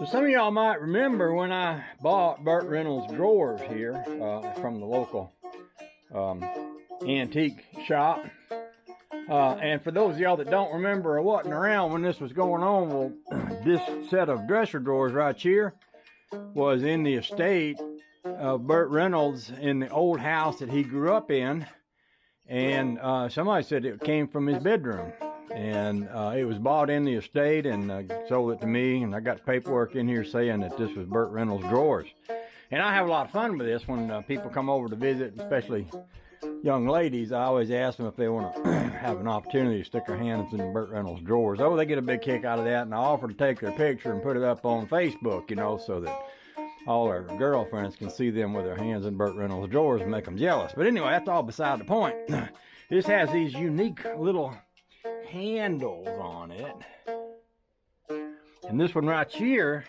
So some of y'all might remember when I bought Burt Reynolds drawers here from the local antique shop. And for those of y'all that don't remember or wasn't around when this was going on, well, this set of dresser drawers right here was in the estate of Burt Reynolds in the old house that he grew up in. And somebody said it came from his bedroom. And it was bought in the estate and sold it to me. And I got paperwork in here saying that this was Burt Reynolds drawers. And I have a lot of fun with this when people come over to visit, especially young ladies. I always ask them if they want to have an opportunity to stick their hands in the Burt Reynolds drawers. Oh, they get a big kick out of that, and I offer to take their picture and put it up on Facebook, you know, so that all their girlfriends can see them with their hands in Burt Reynolds drawers and make them jealous. But anyway, that's all beside the point. This has these unique little handles on it. And this one right here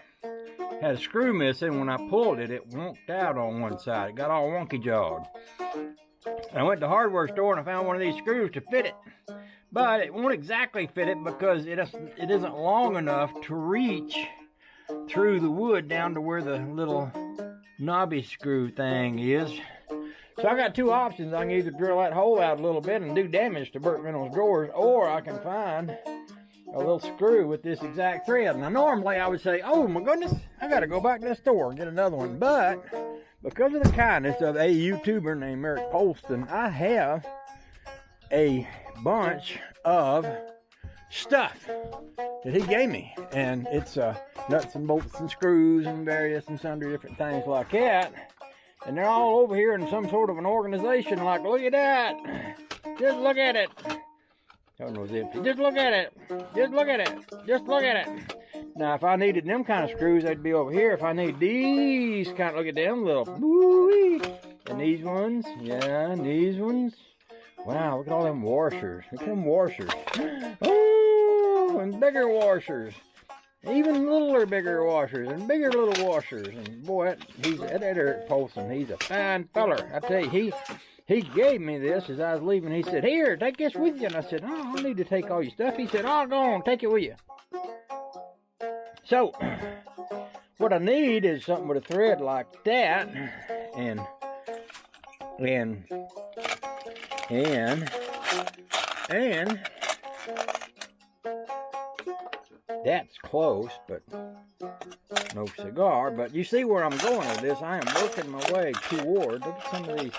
had a screw missing. When I pulled it, it wonked out on one side. It got all wonky jawed. I went to the hardware store and I found one of these screws to fit it. But it won't exactly fit it because it isn't long enough to reach through the wood down to where the little knobby screw thing is. So I got two options. I can either drill that hole out a little bit and do damage to Burt Reynolds drawers, or I can find a little screw with this exact thread. Now normally I would say, oh my goodness, I gotta go back to the store and get another one. But because of the kindness of a YouTuber named Polston, I have a bunch of stuff that he gave me. And it's nuts and bolts and screws and various and sundry different things like that. And they're all over here in some sort of an organization like, look at that. Just look at it. Oh, no, it's empty. Just look at it. Just look at it. Just look at it. Now, if I needed them kind of screws, they'd be over here. If I need these kind of, look at them little, woo-wee. And these ones, yeah, and these ones. Wow, look at all them washers. Look at them washers. Oh, and bigger washers. Even littler, bigger washers, and bigger little washers. And boy, that Eric Polston, he's a fine feller. I tell you, he gave me this as I was leaving. He said, here, take this with you. And I said, oh, I need to take all your stuff. He said, oh, go on, take it with you. So, what I need is something with a thread like that, and that's close, but no cigar. But you see where I'm going with this. I am working my way toward, look at some of these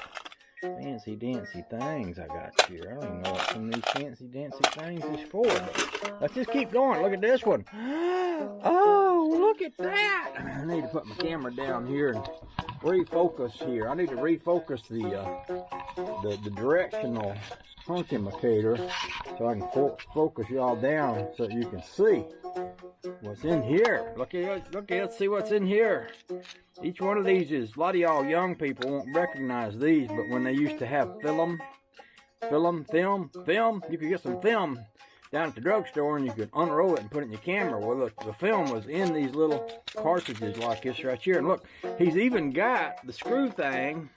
fancy dancy things I got here. I don't even know what some of these fancy dancy things is for, but let's just keep going. Look at this one. Oh, look at that. I need to put my camera down here and refocus here. I need to refocus the directional front indicator so I can focus y'all down so that you can see what's in here. Look at, let's see what's in here. Each one of these is, a lot of y'all young people won't recognize these, but when they used to have film, you could get some film down at the drugstore and you could unroll it and put it in your camera. Well, look, the film was in these little cartridges like this right here. And look, he's even got the screw thing,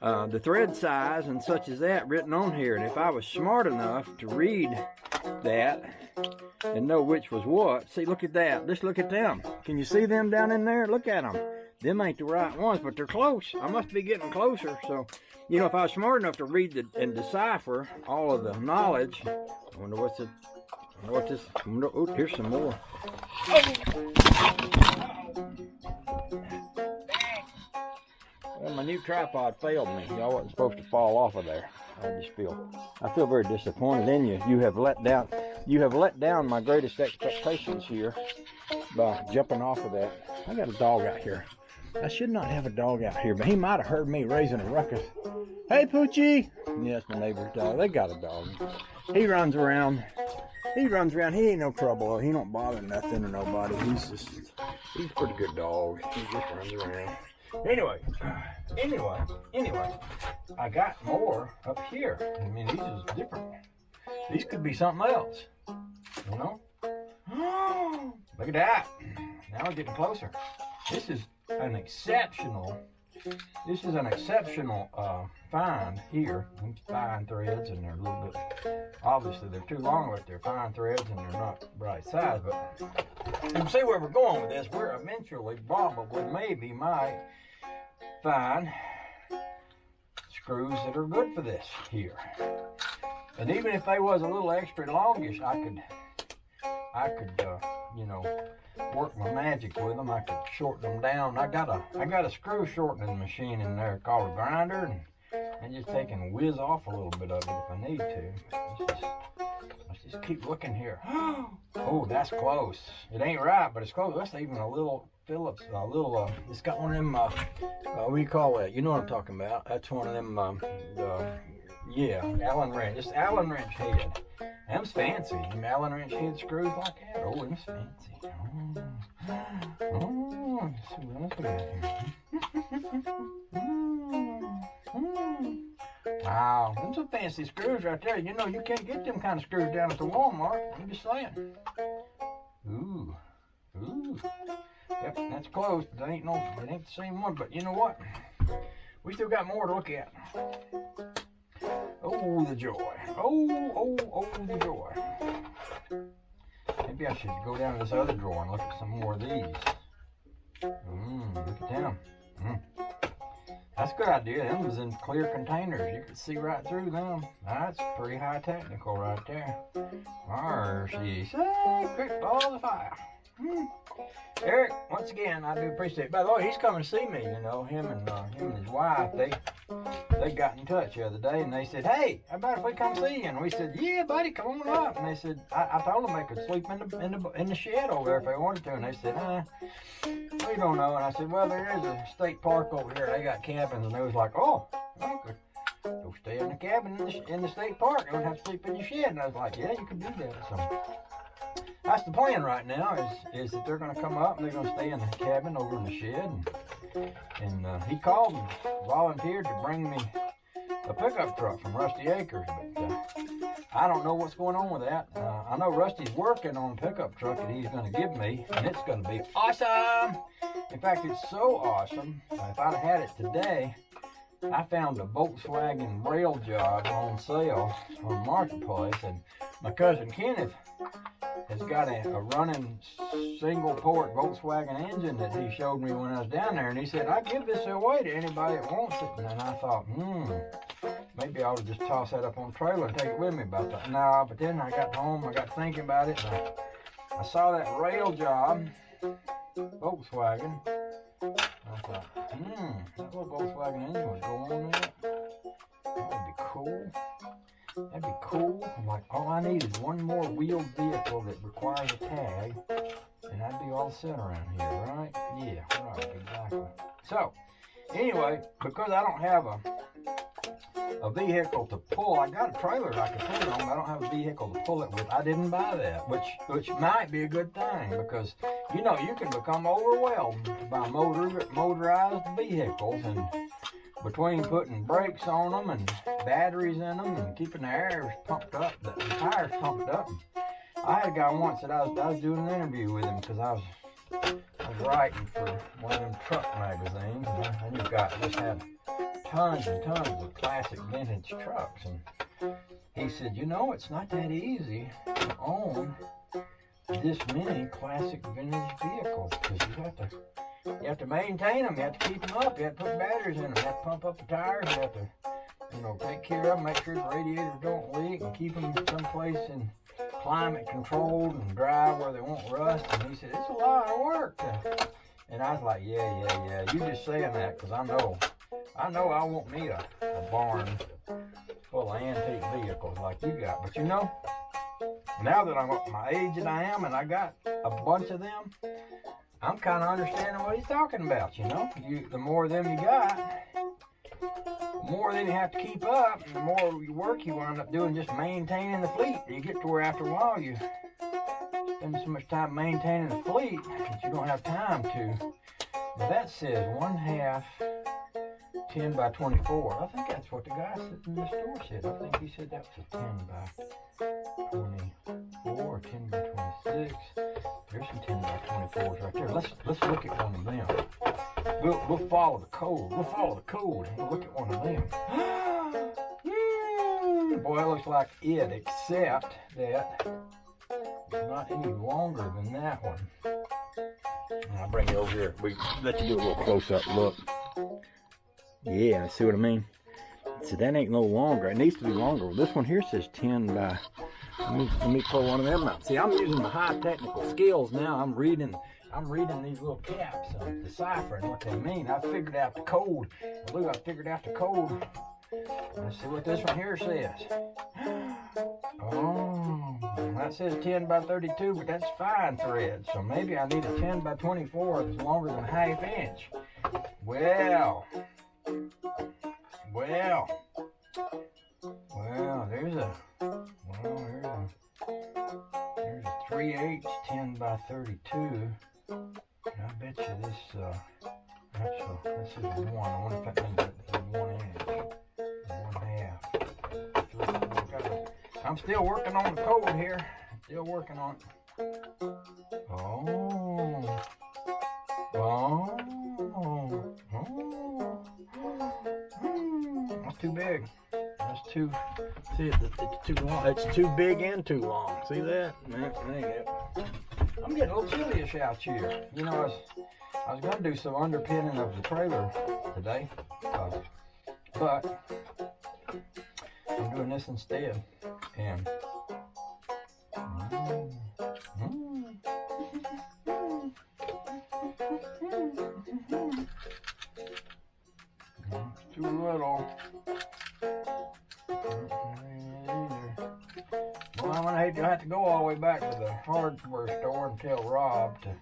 the thread size and such as that written on here. And if I was smart enough to read that and know which was what, see, look at that. Just look at them. Can you see them down in there? Look at them. Them ain't the right ones, but they're close. I must be getting closer. So, you know, if I was smart enough to read and decipher all of the knowledge, I wonder what's it. I wonder what this. Oh, here's some more. Oh. Well, my new tripod failed me. Y'all wasn't supposed to fall off of there. I feel very disappointed in you. You have let down my greatest expectations here by jumping off of that. I got a dog out here. I should not have a dog out here, but he might have heard me raising a ruckus. Hey, Poochie! Yeah, it's my neighbor's dog. They got a dog. He runs around. He ain't no trouble. He don't bother nothing or nobody. He's a pretty good dog. He just runs around. Anyway, I got more up here. I mean, these is different. These could be something else, you know? Look at that. Now we're getting closer. This is an exceptional This is an exceptional find here. These fine threads, and they're a little bit, obviously they're too long, but they're fine threads and they're not right size. But you can see where we're going with this. We're eventually probably maybe might find screws that are good for this here. And even if they was a little extra longish, I could you know, work my magic with them. I could shorten them down. I got a screw shortening machine in there called a grinder, and just take and whiz off a little bit of it if I need to. Let's just keep looking here. Oh, that's close. It ain't right, but it's close. That's even a little Phillips, it's got one of them, what do you call that? You know what I'm talking about. That's one of them, yeah, Allen wrench. It's Allen wrench head. Them's fancy. Them Allen wrench head screws like that. Oh, them's fancy. Oh, let's see what else we got here. Wow, them's some fancy screws right there. You know, you can't get them kind of screws down at the Walmart. I'm just saying. Ooh. Yep, that's close. It ain't the same one, but you know what? We still got more to look at. Oh, the joy. Oh, the joy. Maybe I should go down to this other drawer and look at some more of these. Look at them. That's a good idea. Them was in clear containers. You could see right through them. That's pretty high technical right there. Mercy sacred ball of fire. Eric, once again, I do appreciate it. By the way, he's coming to see me. You know, him and his wife, they got in touch the other day, and they said, "Hey, how about if we come see you?" And we said, "Yeah, buddy, come on up." And they said, I told them they could sleep in the shed over there if they wanted to, and they said, we don't know. And I said, well, there is a state park over here. They got cabins, and they was like, oh, okay. Go stay in the cabin in the state park. You don't have to sleep in your shed. And I was like, yeah, you can do that. So that's the plan right now, is that they're going to come up and they're going to stay in the cabin over in the shed. And he called and volunteered to bring me a pickup truck from Rusty Acres, but I don't know what's going on with that. I know Rusty's working on a pickup truck that he's going to give me, and it's going to be awesome. In fact, it's so awesome, if I'd have had it today, I found a Volkswagen rail job on sale on Marketplace, and my cousin Kenneth has got a running single port Volkswagen engine that he showed me when I was down there, and he said, I'd give this away to anybody that wants it. And then I thought, maybe I ought to just toss that up on the trailer and take it with me about that. No, but then I got home, I got thinking about it, and I saw that rail job Volkswagen. I thought, that little Volkswagen engine would go on that. That would be cool. That'd be cool. I'm like, all I need is one more wheeled vehicle that requires a tag, and I'd be all set around here, right? Yeah, right, exactly. So, anyway, because I don't have a vehicle to pull, I got a trailer I can put it on, but I don't have a vehicle to pull it with. I didn't buy that, which might be a good thing, because, you know, you can become overwhelmed by motorized vehicles, and between putting brakes on them and batteries in them and keeping the air pumped up, the tires pumped up. I had a guy once that I was doing an interview with him because I was writing for one of them truck magazines, and this guy just had tons and tons of classic vintage trucks, and he said, you know, it's not that easy to own this many classic vintage vehicles, because you have to maintain them, you have to keep them up, you have to put batteries in them, you have to pump up the tires, you have to, you know, take care of them, make sure the radiators don't leak, and keep them someplace in climate controlled and dry where they won't rust. And he said, it's a lot of work. And I was like, yeah, you just saying that because I know I won't need a barn full of antique vehicles like you got. But you know, now that I'm at my age that I am and I got a bunch of them, I'm kind of understanding what he's talking about, you know. The more of them you got, the more then you have to keep up, and the more work you wind up doing just maintaining the fleet. You get to where after a while you spend so much time maintaining the fleet that you don't have time to. Now that says 1/2 10 by 24. I think that's what the guy in the store said. I think he said that was a 10 by 24 or 10 by 26. There's some 10 by 24s right there. Let's look at one of them. We'll follow the code. We'll follow the code and we'll look at one of them. Boy, it looks like it, except that it's not any longer than that one. I'll bring it over here. We let you do a little close-up look. Yeah, see what I mean? So that ain't no longer. It needs to be longer. Well, this one here says 10 by. Let me pull one of them out. See, I'm using the high technical skills now. I'm reading these little caps and deciphering what they mean. I figured out the code. Look, I figured out the code. Let's see what this one here says. Oh, that says 10 by 32, but that's fine thread. So maybe I need a 10 by 24 that's longer than a half inch. Well, there's a 3/8 10 by 32. I bet you this is one. I wonder if that means it's 1 inch, 1/2. I'm still working on the code here. Still working on it. That's too big. That's too. See, it's too long. It's too big and too long. See that? I'm getting a little chilly-ish out here. You know, I was going to do some underpinning of the trailer today, but I'm doing this instead. And it's too little. Well, I'm gonna hate to have to go all the way back to the hardware store and tell Rob to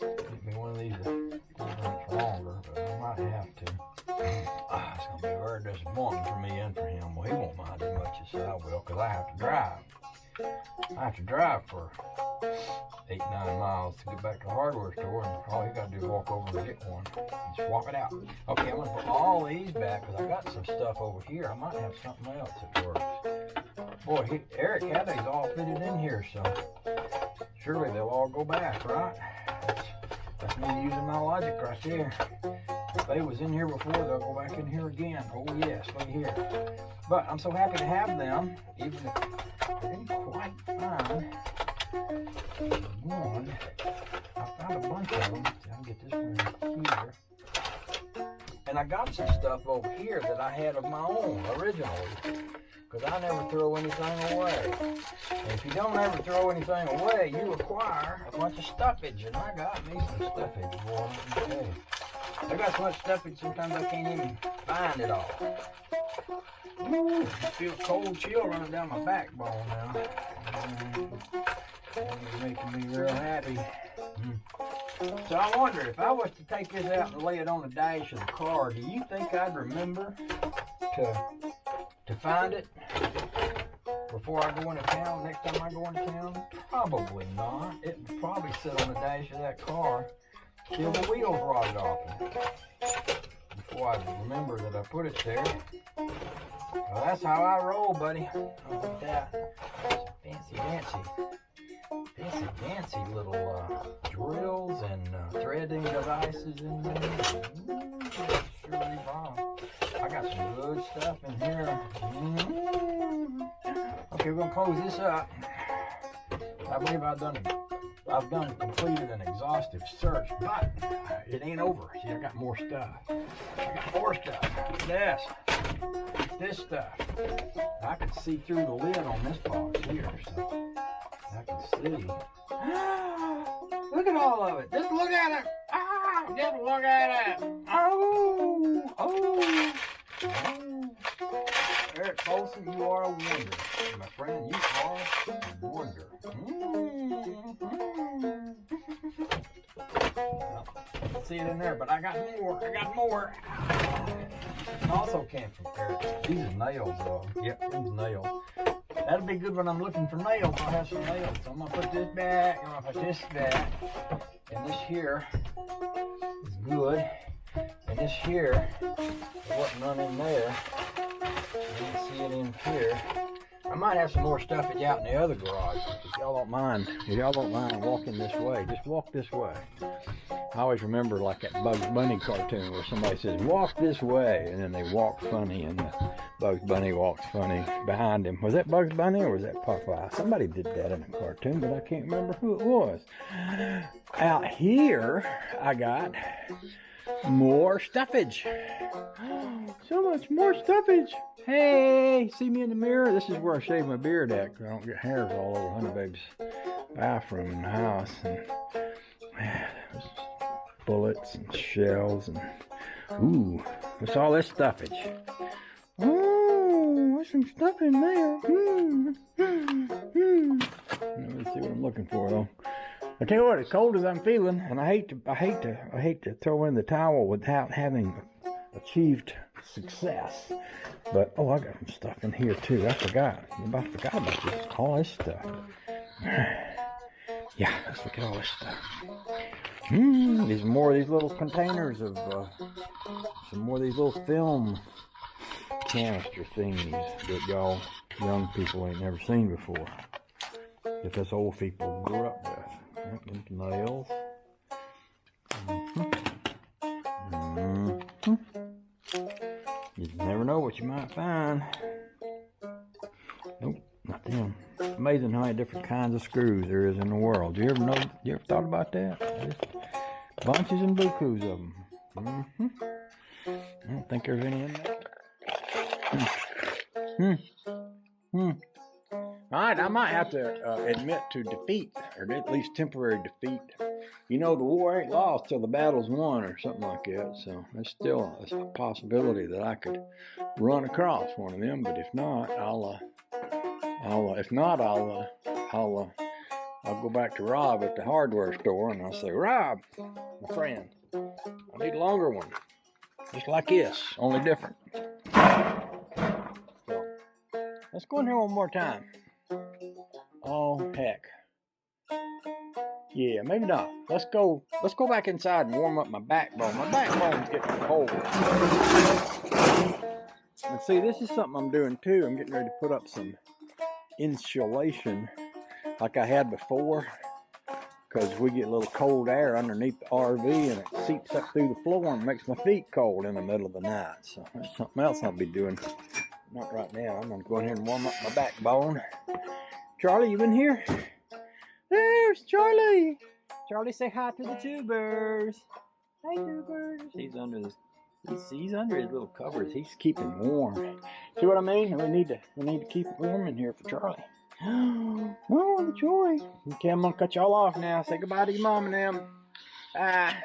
get me one of these 4 inch longer, but I might have to. It's gonna be very disappointing for me and for him. Well, he won't mind as much as I will, because I have to drive. I have to drive for 8-9 miles to get back to the hardware store, and all you gotta do is walk over and get one and swap it out. Okay, I'm gonna put all these back because I got some stuff over here. I might have something else that works. Boy, Eric had these all fitted in here, so surely they'll all go back, right? That's me using my logic right there. If they was in here before, they'll go back in here again. Oh yes, look here. But I'm so happy to have them, even if I didn't quite find one. I found a bunch of them. See, I can get this one here. And I got some stuff over here that I had of my own originally, because I never throw anything away. And if you don't ever throw anything away, you acquire a bunch of stuffage. And I got me some stuffage, boy. Okay. I got so much stuffage sometimes I can't even find it all. Ooh, I feel cold chill running down my backbone now. It's making me real happy. So I wonder, if I was to take this out and lay it on the dash of the car, do you think I'd remember to find it before I go into town, next time I go into town? Probably not. It would probably sit on the dash of that car till the wheels rotted off before I remember that I put it there. Well, that's how I roll, buddy. Look at that. Fancy little drills and threading devices in there. Surely bomb. I got some good stuff in here. Okay, we're gonna close this up. I believe I've completed an exhaustive search, but it ain't over. See, I got more stuff. This stuff. I can see through the lid on this box here, so I can see. Look at all of it. Just look at it. Just look at it. Eric Polston, you are a wonder. My friend, you are a wonder. See it in there, but I got more. It also came from Eric. These are nails, though. Yep, these are nails. That'll be good when I'm looking for nails. I'll have some nails. So I'm going to put this back. And this here is good. And this here, there wasn't none in there. You can see it in here. I might have some more stuffage out in the other garage. If y'all don't mind walking this way, just walk this way. I always remember like that Bugs Bunny cartoon where somebody says, walk this way, and then they walk funny, and the Bugs Bunny walks funny behind him. Was that Bugs Bunny or was that Popeye? Somebody did that in a cartoon, but I can't remember who it was. Out here, I got more stuffage. So much more stuffage. Hey, see me in the mirror? This is where I shave my beard at, because I don't get hairs all over Honeybabe's bathroom in the house. And bullets and shells and ooh, what's all this stuffage? Oh, there's some stuff in there. Let me see what I'm looking for though. I tell you what, as cold as I'm feeling, and I hate to throw in the towel without having achieved success. But oh, I got some stuff in here too. I forgot about this. All this stuff. Yeah, let's look at all this stuff. These more of these little containers of some more of these little film canister things that y'all young people ain't never seen before. That us old people grew up with. Yep, nails. You never know what you might find. Nope, not them. It's amazing how many different kinds of screws there is in the world. You ever thought about that? There's bunches and bukus of them. I don't think there's any in there. Alright, I might have to admit to defeat, or at least temporary defeat. You know, the war ain't lost till the battle's won, or something like that. So there's still a possibility that I could run across one of them. But if not, I'll go back to Rob at the hardware store, and I'll say, Rob, my friend, I need a longer one, just like this, only different. So let's go in here one more time. Oh heck. Yeah, maybe not. Let's go back inside and warm up my backbone. My backbone's getting cold. And see, this is something I'm doing too. I'm getting ready to put up some insulation like I had before, because we get a little cold air underneath the RV and it seeps up through the floor and makes my feet cold in the middle of the night. So that's something else I'll be doing. Not right now. I'm going to go in here and warm up my backbone. Charlie, you in here? There's Charlie. Charlie, say hi to the tubers. Hi, tubers. He's under this. He's under his little covers. He's keeping warm. See what I mean? We need to keep it warm in here for Charlie. Oh, the joy. Okay, I'm gonna cut y'all off now. Say goodbye to your mom and them. Bye.